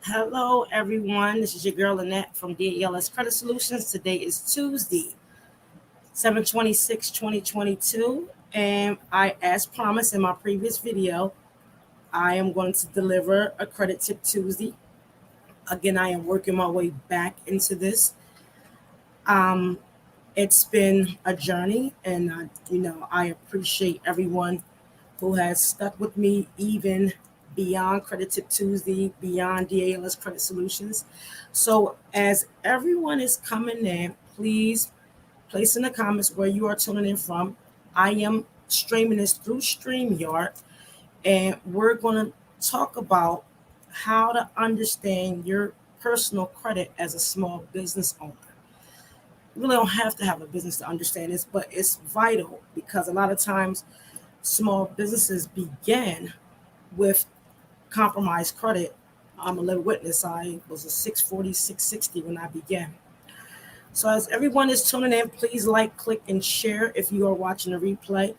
Hello, everyone. This is your girl Annette from DALS Credit Solutions. Today is Tuesday, 7/26/2022. And as promised in my previous video, I am going to deliver a credit tip Tuesday. Again, I am working my way back into this. Um, it's been a journey, and I appreciate everyone who has stuck with me even beyond Credit Tip Tuesday, beyond DALS Credit Solutions. So as everyone is coming in, please place in the comments where you are tuning in from. I am streaming this through StreamYard, and we're going to talk about how to understand your personal credit as a small business owner. You really don't have to have a business to understand this, but it's vital because a lot of times small businesses begin with compromised credit. I'm a living witness. I was a 640, 660 when I began. So as everyone is tuning in, please like, click, and share if you are watching the replay.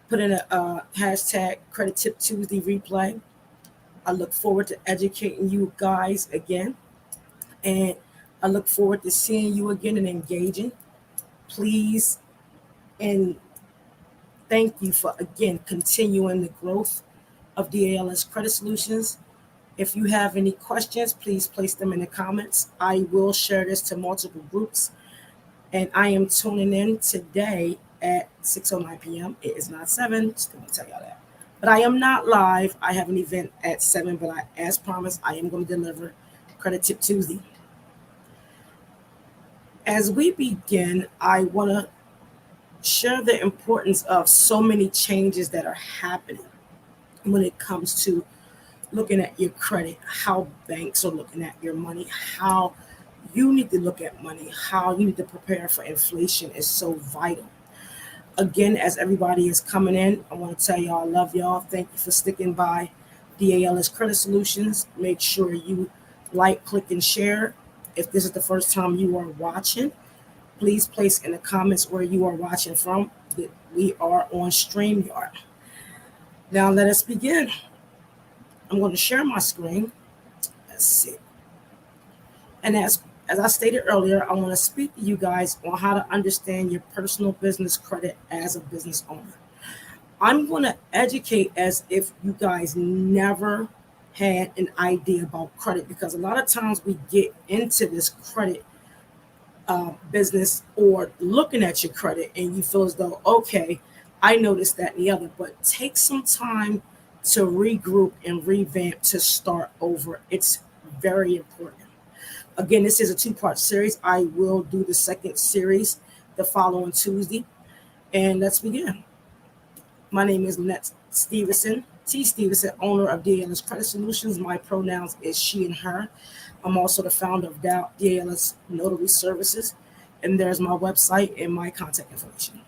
Put in a hashtag Credit Tip Tuesday replay. I look forward to educating you guys again. And I look forward to seeing you again and engaging. Please and thank you for again continuing the growth of DALS Credit Solutions. If you have any questions, please place them in the comments. I will share this to multiple groups. And I am tuning in today at 6:09 p.m. It is not 7, just going to tell y'all that. But I am not live. I have an event at 7, but as promised, I am going to deliver Credit Tip Tuesday. As we begin, I want to share the importance of so many changes that are happening when it comes to looking at your credit, how banks are looking at your money, how you need to look at money, how you need to prepare for inflation is so vital. Again, as everybody is coming in, I want to tell y'all I love y'all. Thank you for sticking by DALS Credit Solutions. Make sure you like, click, and share. If this is the first time you are watching, please place in the comments where you are watching from. We are on StreamYard. Now let us begin. I'm going to share my screen. Let's see. And as I stated earlier, I want to speak to you guys on how to understand your personal business credit as a business owner. I'm going to educate as if you guys never had an idea about credit, because a lot of times we get into this credit business or looking at your credit and you feel as though, okay, I noticed that and the other, but take some time to regroup and revamp to start over. It's very important. Again, this is a two-part series. I will do the second series the following Tuesday. And let's begin. My name is Lynette Stevenson, T. Stevenson, owner of DALS Credit Solutions. My pronouns is she and her. I'm also the founder of DALS Notary Services. And there's my website and my contact information.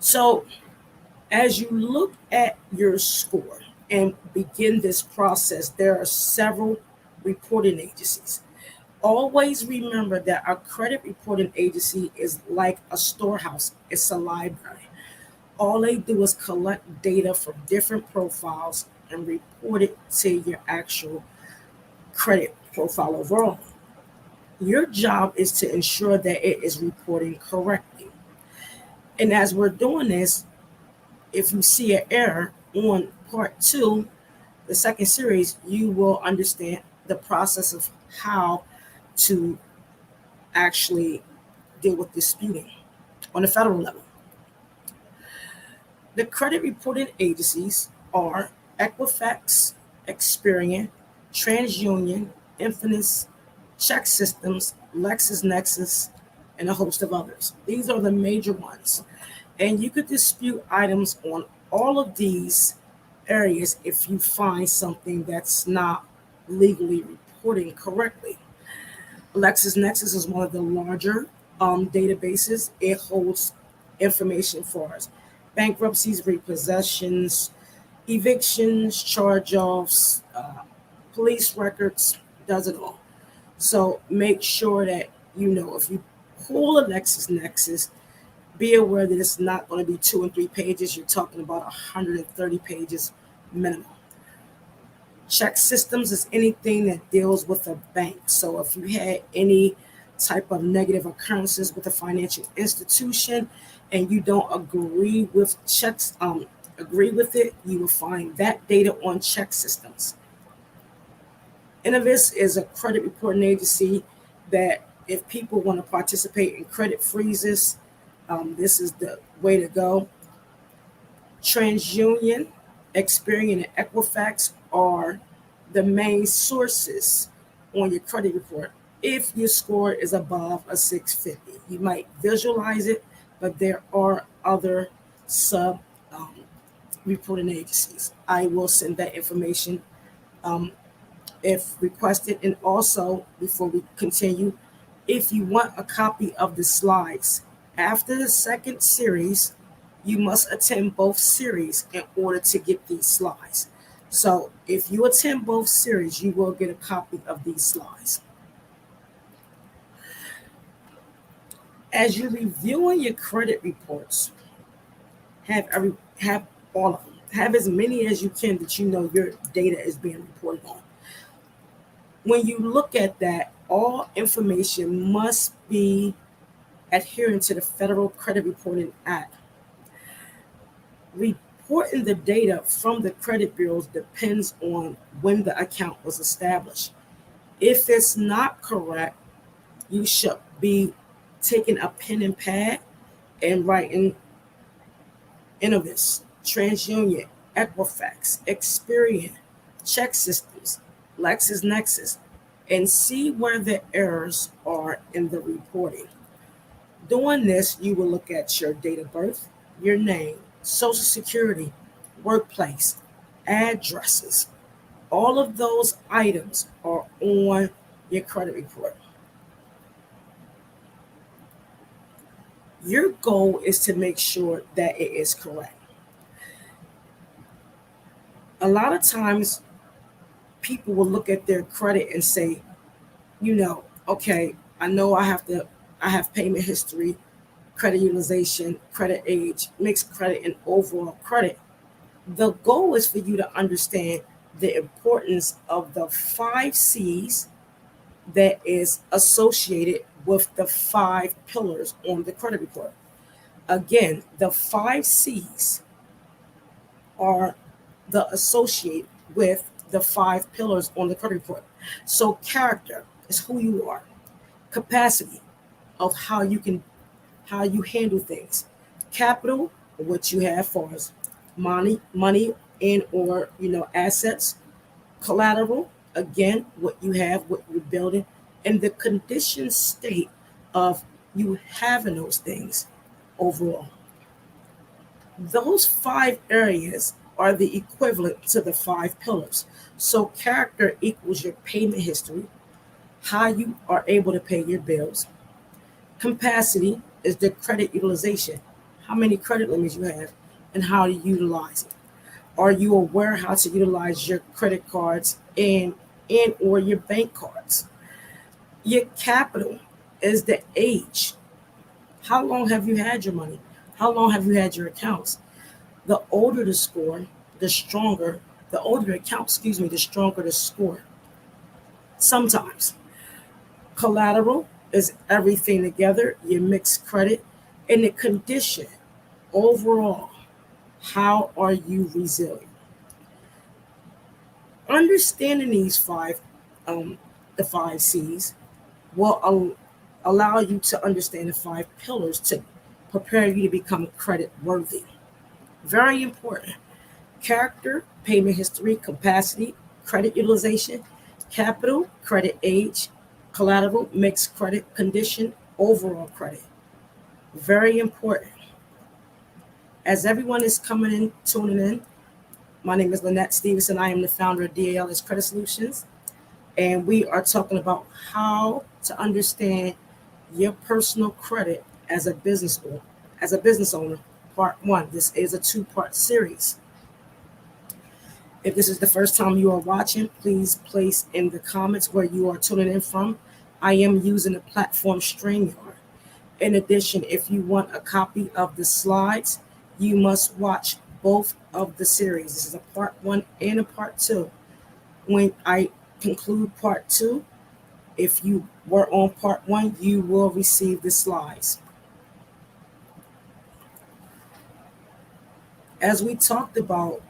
So as you look at your score and begin this process, there are several reporting agencies. Always remember that our credit reporting agency is like a storehouse. It's a library. All they do is collect data from different profiles and report it to your actual credit profile overall. Your job is to ensure that it is reporting correctly. And as we're doing this, if you see an error on part 2, the second series, you will understand the process of how to actually deal with disputing on the federal level. The credit reporting agencies are Equifax, Experian, TransUnion, Infinite, Check Systems, LexisNexis, and a host of others. These are the major ones. And you could dispute items on all of these areas if you find something that's not legally reporting correctly. LexisNexis is one of the larger databases. It holds information for us: bankruptcies, repossessions, evictions, charge-offs, police records, does it all. So make sure that you know if you pull a LexisNexis, be aware that it's not going to be 2 and 3 pages. You're talking about 130 pages minimum. Check systems is anything that deals with a bank. So if you had any type of negative occurrences with a financial institution and you don't agree with it, you will find that data on check systems. Innovis is a credit reporting agency that if people want to participate in credit freezes, this is the way to go. TransUnion, Experian, and Equifax are the main sources on your credit report. If your score is above a 650, you might visualize it, but there are other sub reporting agencies. I will send that information if requested. And also, before we continue, if you want a copy of the slides after the second series, you must attend both series in order to get these slides. So if you attend both series, you will get a copy of these slides. As you're reviewing your credit reports, have all of them. Have as many as you can that you know your data is being reported on. When you look at that, all information must be adhering to the Federal Credit Reporting Act. Reporting the data from the credit bureaus depends on when the account was established. If it's not correct, you should be taking a pen and pad and writing Innovis, TransUnion, Equifax, Experian, Check Systems, LexisNexis, and see where the errors are in the reporting. Doing this, you will look at your date of birth, your name, social security, workplace, addresses. All of those items are on your credit report. Your goal is to make sure that it is correct. A lot of times, people will look at their credit and say, okay, I know I have payment history, credit utilization, credit age, mixed credit, and overall credit. The goal is for you to understand the importance of the 5 C's that is associated with the 5 pillars on the credit report. Again, the 5 C's are the associate with the 5 pillars on the credit report. So character is who you are. Capacity of how you handle things. Capital, what you have for as money and or assets. Collateral, again, what you have, what you're building, and the condition state of you having those things overall. Those 5 areas are the equivalent to the 5 pillars. So character equals your payment history, how you are able to pay your bills. Capacity is the credit utilization, how many credit limits you have and how to utilize it. Are you aware how to utilize your credit cards and or your bank cards? Your capital is the age. How long have you had your money? How long have you had your accounts? The older the score, the stronger, the older the account, the stronger the score. Sometimes. Collateral is everything together, your mixed credit, and the condition overall. How are you resilient? Understanding these 5, the 5 C's, will allow you to understand the 5 pillars to prepare you to become credit worthy. Very important. Character, payment history, capacity, credit utilization, capital, credit age, collateral, mixed credit, condition, overall credit. Very important. As everyone is coming in, tuning in, my name is Lynette Stevenson. I am the founder of DALS Credit Solutions, and we are talking about how to understand your personal credit as a business owner. Part 1. This is a 2-part series. If this is the first time you are watching, please place in the comments where you are tuning in from. I am using the platform StreamYard. In addition, if you want a copy of the slides, you must watch both of the series. This is a part 1 and a part 2. When I conclude part two, if you were on part one, you will receive the slides. As we talked about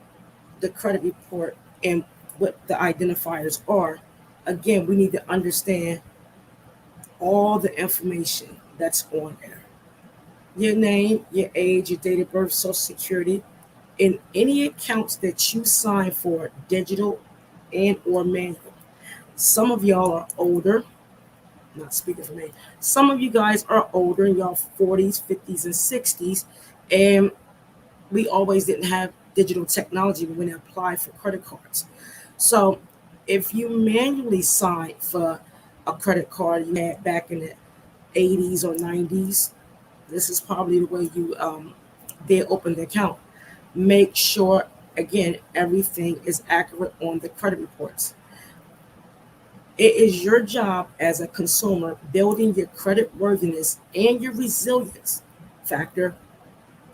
the credit report and what the identifiers are, again, we need to understand all the information that's on there. Your name, your age, your date of birth, social security, and any accounts that you sign for, digital and or manual. Some of y'all are older, not speaking for me. Some of you guys are older in y'all 40s, 50s, and 60s, and we always didn't have digital technology when we applied for credit cards. So if you manually signed for a credit card you had back in the 80s or 90s, this is probably the way you did open the account. Make sure, again, everything is accurate on the credit reports. It is your job as a consumer building your credit worthiness and your resilience factor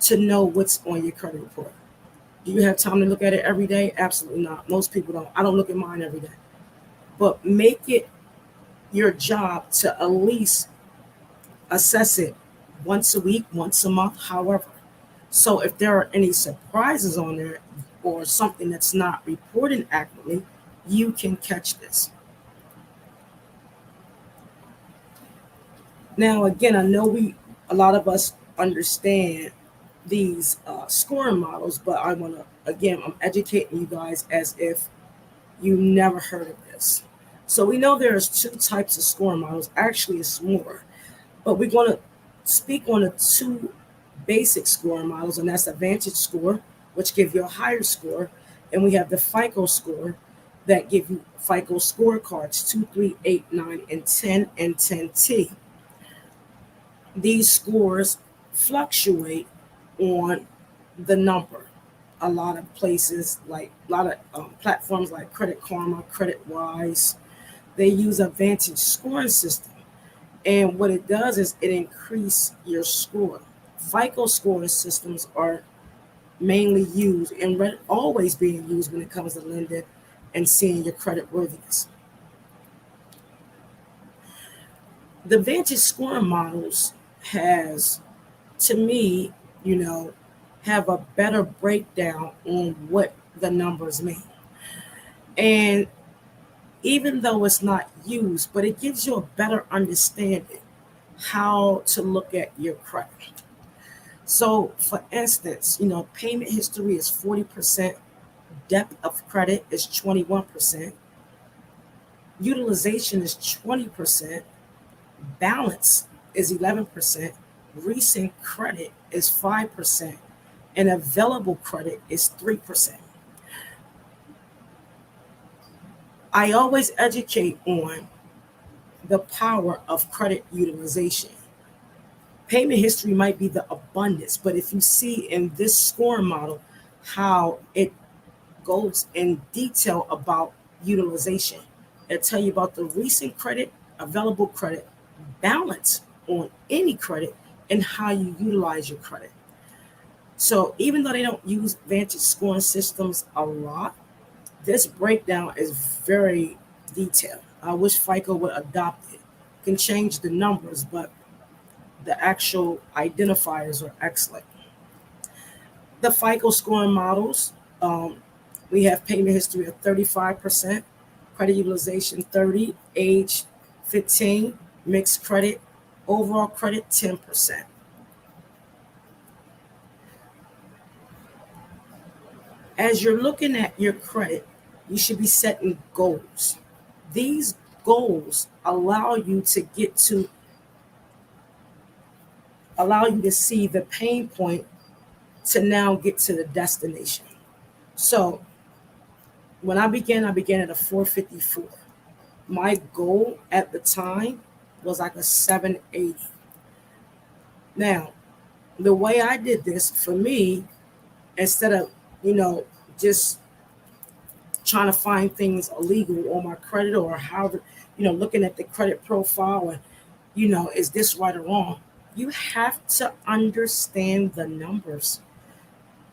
to know what's on your credit report. Do you have time to look at it every day? Absolutely not. Most people don't. I don't look at mine every day. But make it your job to at least assess it once a week, once a month, however. So if there are any surprises on there or something that's not reported accurately, you can catch this. Now, again, I know a lot of us understand these scoring models, but I want to, again, I'm educating you guys as if you never heard of this. So we know there's two types of scoring models. Actually, it's more, but we're going to speak on the two basic scoring models, and that's the Vantage score, which give you a higher score, and we have the FICO score that give you FICO scorecards 2, 3, 8, 9, and 10 and 10T. These scores fluctuate on the number. A lot of places, like a lot of platforms like Credit Karma, Credit Wise, they use a Vantage scoring system. And what it does is it increases your score. FICO scoring systems are mainly used and always being used when it comes to lending and seeing your credit worthiness. The Vantage scoring models has, to me, have a better breakdown on what the numbers mean. And even though it's not used, but it gives you a better understanding how to look at your credit. So, for instance, payment history is 40%, depth of credit is 21%, utilization is 20%, balance is 11%, recent credit is 5%, and available credit is 3%. I always educate on the power of credit utilization. Payment history might be the abundance, but if you see in this scoring model how it goes in detail about utilization, it'll tell you about the recent credit, available credit, balance on any credit, and how you utilize your credit. So even though they don't use Vantage scoring systems a lot, this breakdown is very detailed. I wish FICO would adopt it. Can change the numbers, but the actual identifiers are excellent. The FICO scoring models, we have payment history of 35%, credit utilization 30, age 15, mixed credit, overall credit 10%. As you're looking at your credit, you should be setting goals. These goals allow you to see the pain point to now get to the destination. So when I began at a 454. My goal at the time was like a 780. Now, the way I did this for me, instead of, just trying to find things illegal on my credit or how, looking at the credit profile and, is this right or wrong? You have to understand the numbers.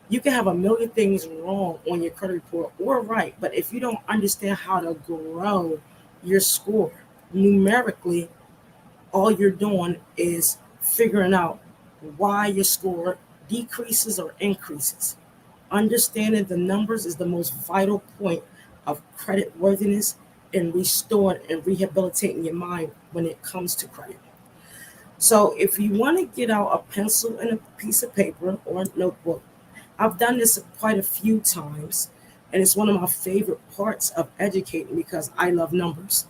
You can have a million things wrong on your credit report or right, but if you don't understand how to grow your score numerically, all you're doing is figuring out why your score decreases or increases. Understanding the numbers is the most vital point of credit worthiness and restoring and rehabilitating your mind when it comes to credit. So, if you want to get out a pencil and a piece of paper or a notebook, I've done this quite a few times, and it's one of my favorite parts of educating because I love numbers.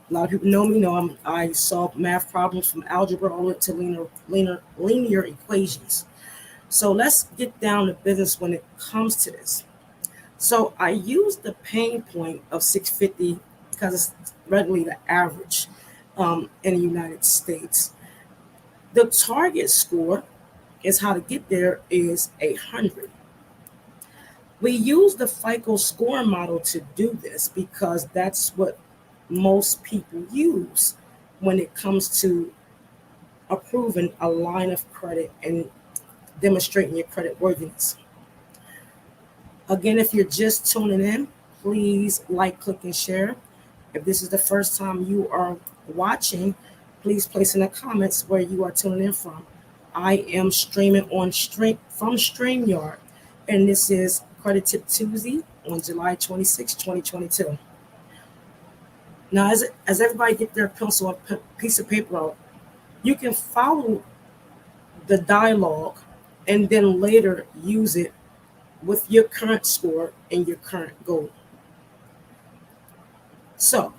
A lot of people know me, know I solve math problems from algebra all the way to linear equations. So let's get down to business when it comes to this. So I use the pain point of 650 because it's readily the average in the United States. The target score is how to get there is 800. We use the FICO score model to do this because that's what most people use when it comes to approving a line of credit and demonstrating your credit worthiness. Again, if you're just tuning in, please like, click, and share. If this is the first time you are watching, please place in the comments where you are tuning in from. I am streaming on from StreamYard, and this is Credit Tip Tuesday on July 26, 2022. Now, as everybody get their pencil and piece of paper out, you can follow the dialogue and then later use it with your current score and your current goal. So,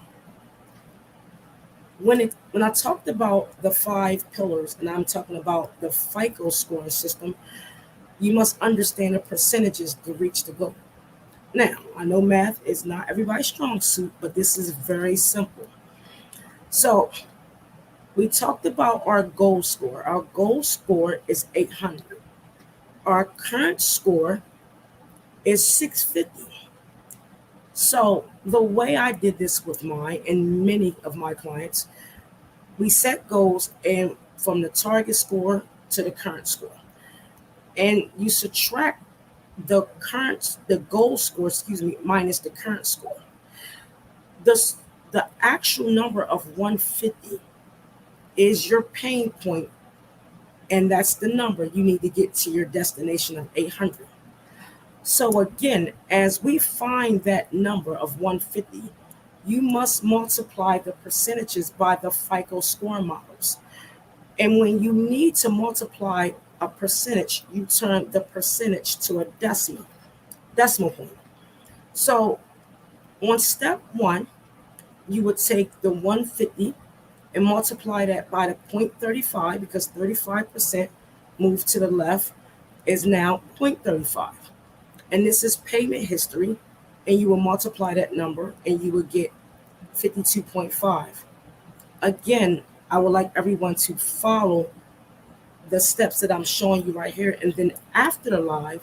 when I talked about the 5 pillars and I'm talking about the FICO scoring system, you must understand the percentages to reach the goal. Now, I know math is not everybody's strong suit, but this is very simple. So, we talked about our goal score. Our goal score is 800. Our current score is 650. So, the way I did this with mine and many of my clients, we set goals and from the target score to the current score. And you subtract the goal score, minus the current score. The, the actual number of 150 is your pain point, and that's the number you need to get to your destination of 800. So again, as we find that number of 150, you must multiply the percentages by the FICO score models. And when you need to multiply a percentage, you turn the percentage to a decimal point. So on step 1, you would take the 150 and multiply that by the 0.35 because 35% moved to the left is now 0.35. And this is payment history, and you will multiply that number and you will get 52.5. Again, I would like everyone to follow the steps that I'm showing you right here. And then after the live,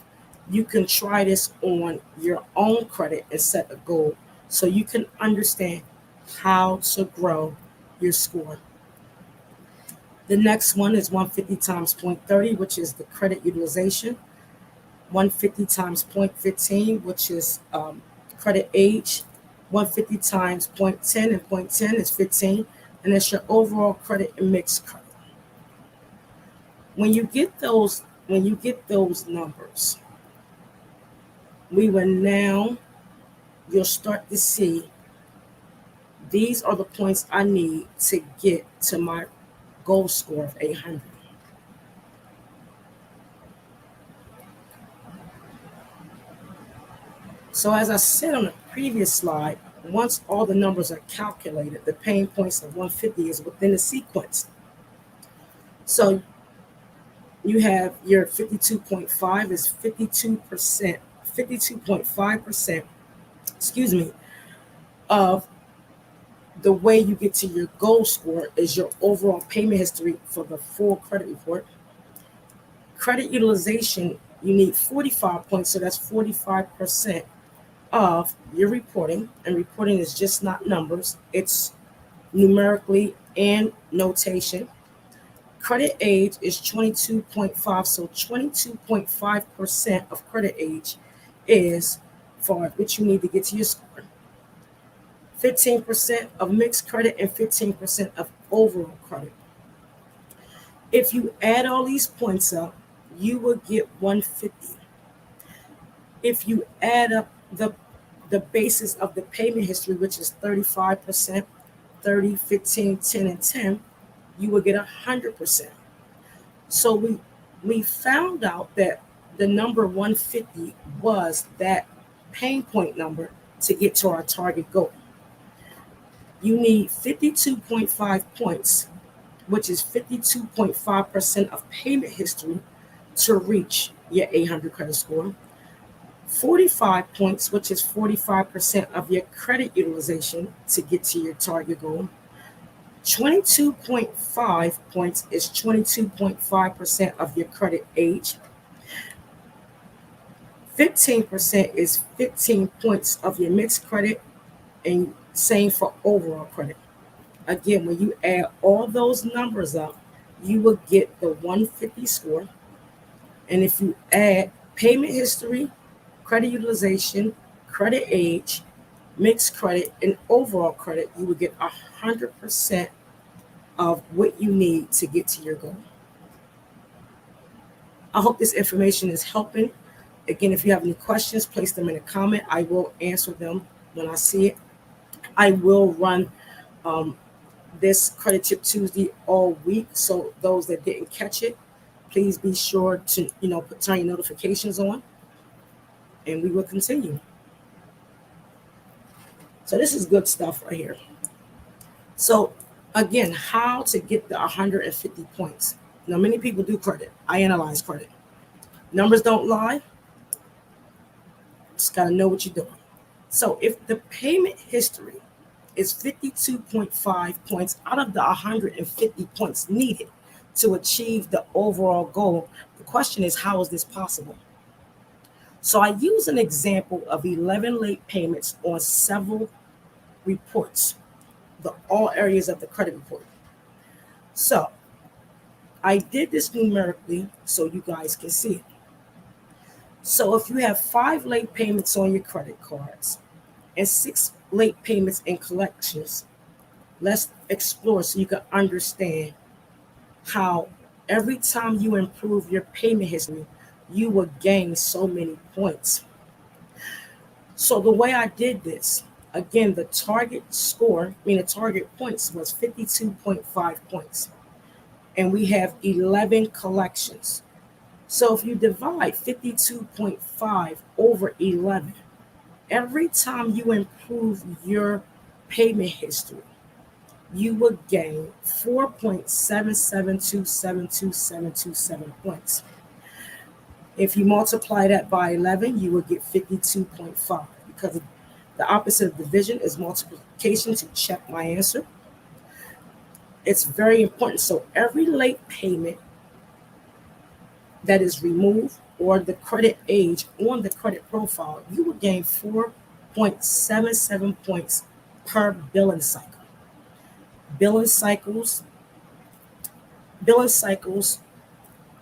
you can try this on your own credit and set a goal so you can understand how to grow your score. The next one is 150 times 0.30, which is the credit utilization. 150 times 0.15, which is credit age. 150 times 0.10, and 0.10 is 15, and that's your overall credit and mixed credit. When you get those numbers, you'll start to see these are the points I need to get to my goal score of 800. So as I said on the previous slide, once all the numbers are calculated, the pain points of 150 is within the sequence. So you have your 52.5 is 52%, 52.5%, of the way you get to your goal score is your overall payment history for the full credit report. Credit utilization, you need 45 points, so that's 45% of your reporting. And reporting is just not numbers, it's numerically and notation. Credit age is 22.5. So 22.5% of credit age is for what you need to get to your score. 15% of mixed credit and 15% of overall credit. If you add all these points up, you will get 150. If you add up the basis of the payment history, which is 35%, 30, 15, 10, and 10, you will get 100%. So we found out that the number 150 was that pain point number to get to our target goal. You need 52.5 points, which is 52.5% of payment history to reach your 800 credit score. 45 points, which is 45% of your credit utilization to get to your target goal. 22.5 points is 22.5% of your credit age. 15% is 15 points of your mixed credit, and same for overall credit. Again, when you add all those numbers up, you will get the 150 score. And if you add payment history, credit utilization, credit age, mixed credit, and overall credit, you will get 100% of what you need to get to your goal. I hope this information is helping. Again, if you have any questions, place them in a comment. I will answer them when I see it. I will run this Credit Tip Tuesday all week. So those that didn't catch it, please be sure to turn your notifications on, and we will continue. So this is good stuff right here. So again, how to get the 150 points. Now, many people do credit. I analyze credit. Numbers don't lie. Just got to know what you're doing. So if the payment history is 52.5 points out of the 150 points needed to achieve the overall goal, the question is, how is this possible? So I use an example of 11 late payments on several reports, all areas of the credit report. So I did this numerically so you guys can see it. So if you have 5 late payments on your credit cards and 6 late payments in collections, let's explore so you can understand how every time you improve your payment history, you will gain so many points. So the way I did this, again, the target score, the target points was 52.5 points. And we have 11 collections. So if you divide 52.5 over 11, every time you improve your payment history, you will gain 4.77272727 points. If you multiply that by 11, you will get 52.5, because the opposite of division is multiplication to check my answer. It's very important. So every late payment that is removed, or the credit age on the credit profile, you will gain 4.77 points per billing cycle. Billing cycles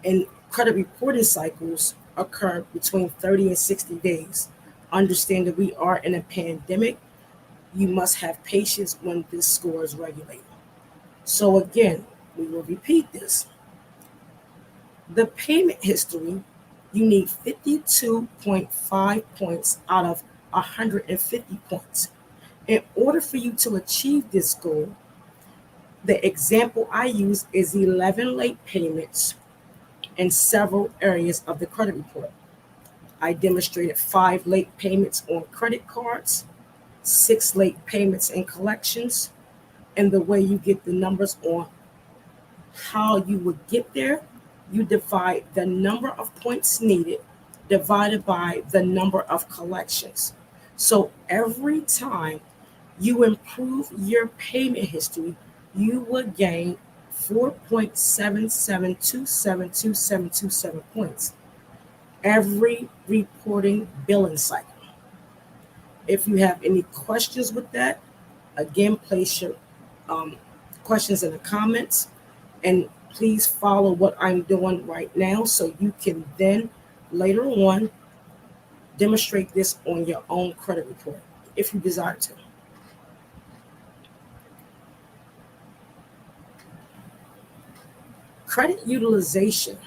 and credit reporting cycles occur between 30 and 60 days. Understand that we are in a pandemic. You must have patience when this score is regulated. So again, we will repeat this. The payment history, you need 52.5 points out of 150 points. In order for you to achieve this goal, the example I use is 11 late payments in several areas of the credit report. I demonstrated 5 late payments on credit cards, 6 late payments in collections, and the way you get the numbers on how you would get there, you divide the number of points needed divided by the number of collections. So every time you improve your payment history, you will gain 4.77272727 points every reporting billing cycle. If you have any questions with that, again, place your questions in the comments, and Please follow what I'm doing right now so you can then later on demonstrate this on your own credit report if you desire to. Credit utilization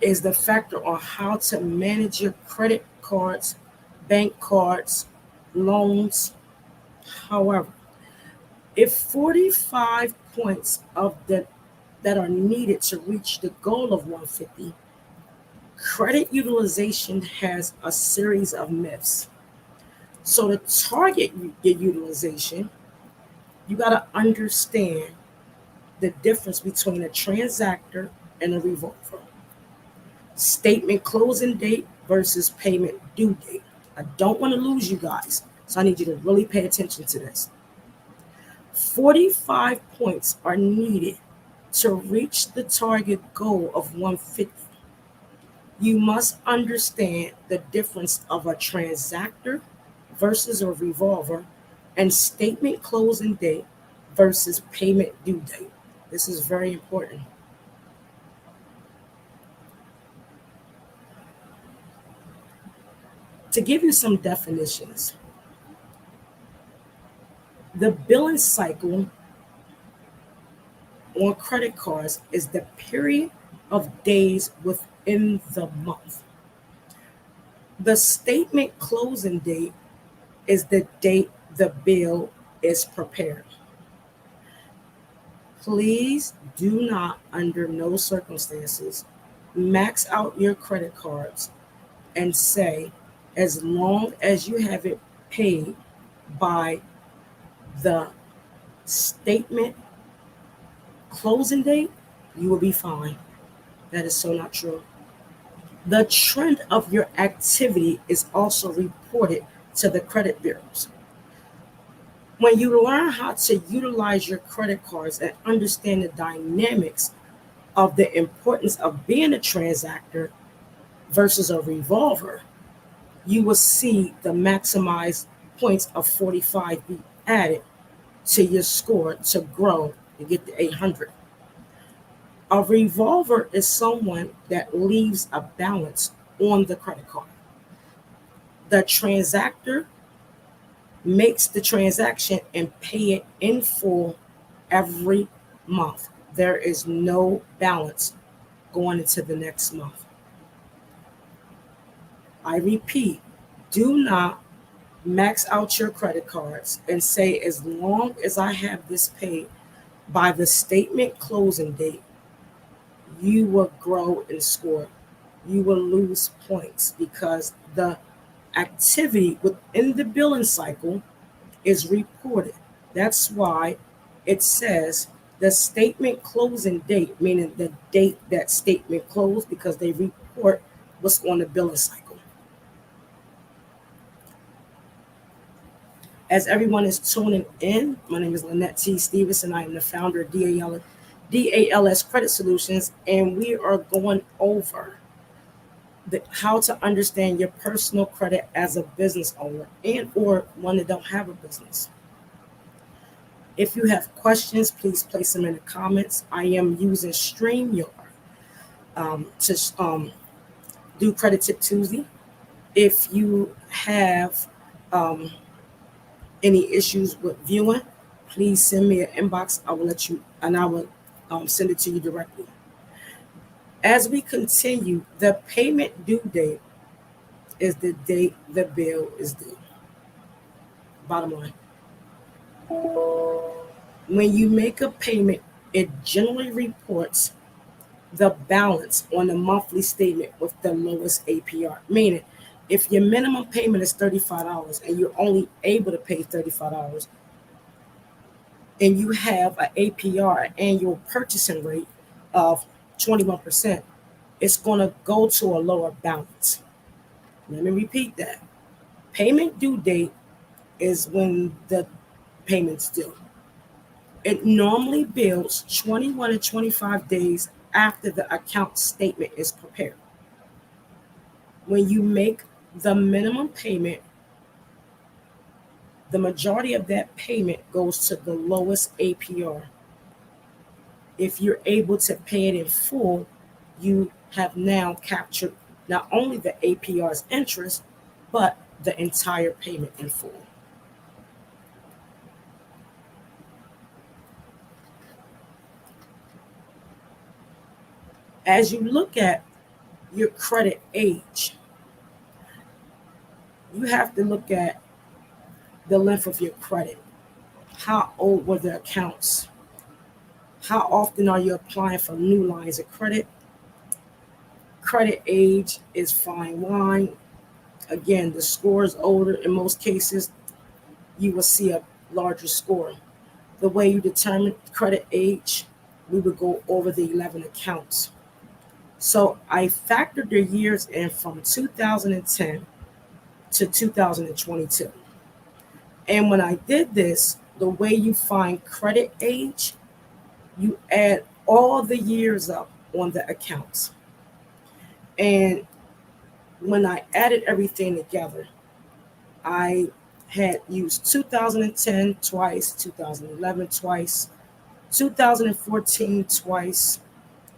is the factor on how to manage your credit cards, bank cards, loans. However, if 45 points of that are needed to reach the goal of 150, credit utilization has a series of myths. So to target your utilization, you got to understand the difference between a transactor and a revolver. Statement closing date versus payment due date. I don't want to lose you guys, so I need you to really pay attention to this. 45 points are needed to reach the target goal of 150. You must understand the difference of a transactor versus a revolver and statement closing date versus payment due date. This is very important. To give you some definitions, the billing cycle on credit cards is the period of days within the month. The statement closing date is the date the bill is prepared. Please do not, under no circumstances, max out your credit cards and say, as long as you have it paid by the statement closing date, you will be fine. That is so not true. The trend of your activity is also reported to the credit bureaus. When you learn how to utilize your credit cards and understand the dynamics of the importance of being a transactor versus a revolver, you will see the maximized points of 45 be added to your score to grow and get to 800. A revolver is someone that leaves a balance on the credit card. The transactor makes the transaction and pay it in full every month. There is no balance going into the next month. I repeat, do not max out your credit cards and say, as long as I have this paid by the statement closing date, you will grow and score. You will lose points because the activity within the billing cycle is reported. That's why it says the statement closing date, meaning the date that statement closed, because they report what's on the billing cycle. As everyone is tuning in, my name is Lynette T. Stevenson. I am the founder of DALS Credit Solutions, and we are going over how to understand your personal credit as a business owner and or one that don't have a business. If you have questions, please place them in the comments. I am using StreamYard to do Credit Tip Tuesday. If you have any issues with viewing, please send me an inbox. I will let you, and I will send it to you directly. As we continue, the payment due date is the date the bill is due. Bottom line. When you make a payment, it generally reports the balance on the monthly statement with the lowest APR. Meaning, if your minimum payment is $35 and you're only able to pay $35, and you have an APR, an annual purchasing rate of 21%, it's going to go to a lower balance. Let me repeat that. Payment due date is when the payment's due. It normally bills 21 to 25 days after the account statement is prepared. When you make the minimum payment, the majority of that payment goes to the lowest APR. If you're able to pay it in full, you have now captured not only the APR's interest, but the entire payment in full. As you look at your credit age, you have to look at the length of your credit. How old were the accounts? How often are you applying for new lines of credit? Credit age is fine wine. Again, the score is older. In most cases, you will see a larger score. The way you determine credit age, we would go over the 11 accounts. So I factored the years in from 2010 to 2022. And when I did this, the way you find credit age, you add all the years up on the accounts. And when I added everything together, I had used 2010 twice, 2011 twice, 2014 twice,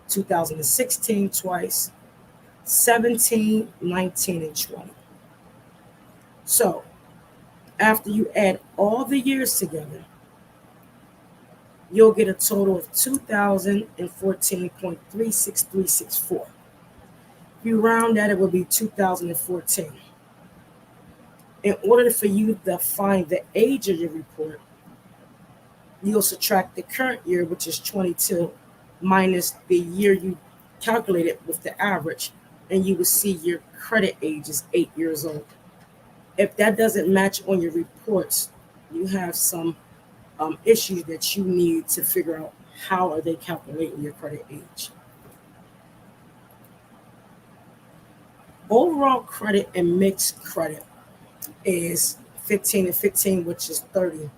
2016 twice, 17, 19, and 20. So after you add all the years together, you'll get a total of 2014.36364. If you round that, it will be 2014. In order for you to find the age of your report, you'll subtract the current year, which is 22, minus the year you calculated with the average, and you will see your credit age is 8 years old. If that doesn't match on your reports, you have some issues that you need to figure out how are they calculating your credit age. Overall credit and mixed credit is 15 and 15, which is 30.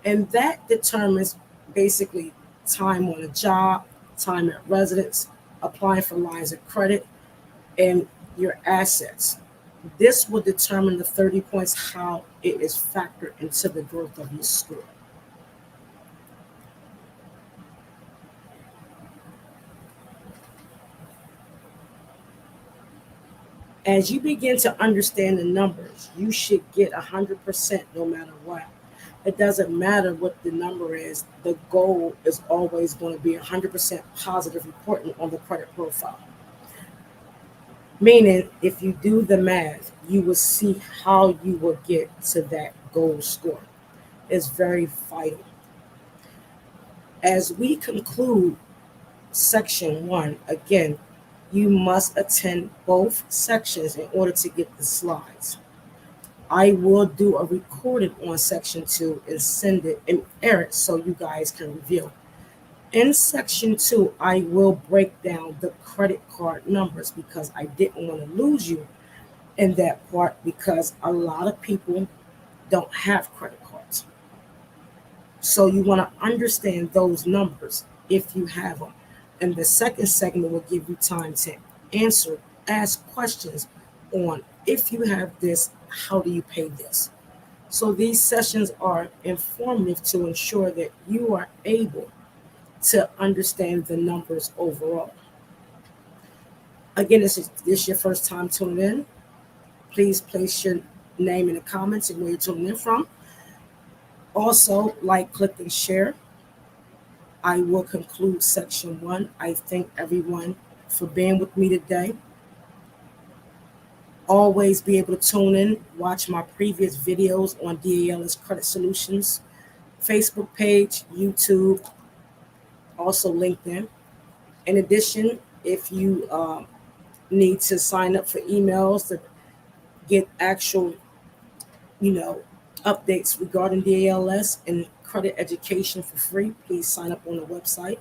And that determines basically time on a job, time at residence, applying for lines of credit, and your assets. This will determine the 30 points, how it is factored into the growth of your score. As you begin to understand the numbers, you should get 100% no matter what. It doesn't matter what the number is. The goal is always going to be 100% positive reporting on the credit profile. Meaning, if you do the math, you will see how you will get to that goal score. It's very vital. As we conclude section 1, again, you must attend both sections in order to get the slides. I will do a recording on section 2 and send it and air it so you guys can review. In section 2, I will break down the credit card numbers because I didn't want to lose you in that part, because a lot of people don't have credit cards. So you want to understand those numbers if you have them. And the second segment will give you time to ask questions on, if you have this, how do you pay this? So these sessions are informative to ensure that you are able to understand the numbers overall. Again, this is your first time tuning in. Please place your name in the comments and where you're tuning in from. Also, like, click, and share. I will conclude section 1. I thank everyone for being with me today. Always be able to tune in, watch my previous videos on DALS Credit Solutions, Facebook page, YouTube, also LinkedIn. In addition, if you need to sign up for emails to get actual, updates regarding DALS and credit education for free, please sign up on the website.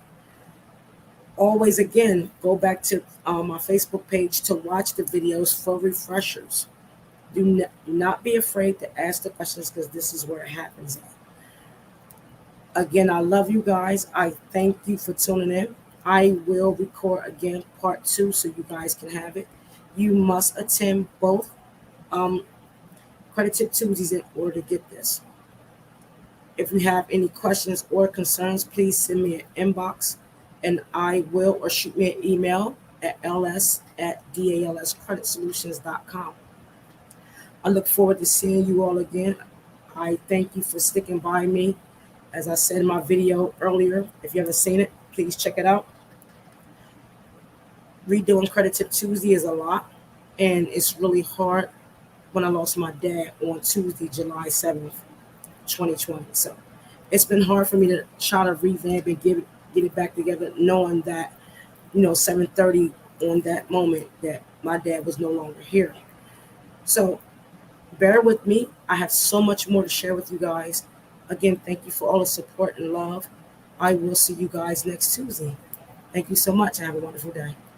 Always, again, go back to my Facebook page to watch the videos for refreshers. Do not be afraid to ask the questions, because this is where it happens. Again, I love you guys. I thank you for tuning in. I will record again part 2 so you guys can have it. You must attend both Credit Tip Tuesdays in order to get this. If you have any questions or concerns, please send me an inbox and I will, or shoot me an email at ls@dalscreditsolutions.com. I look forward to seeing you all again. I thank you for sticking by me. As I said in my video earlier, if you haven't seen it, please check it out. Redoing Credit Tip Tuesday is a lot, and it's really hard when I lost my dad on Tuesday, July 7th, 2020. So it's been hard for me to try to revamp and get it back together, knowing that, 7:30 on that moment that my dad was no longer here. So bear with me. I have so much more to share with you guys. Again, thank you for all the support and love. I will see you guys next Tuesday. Thank you so much. Have a wonderful day.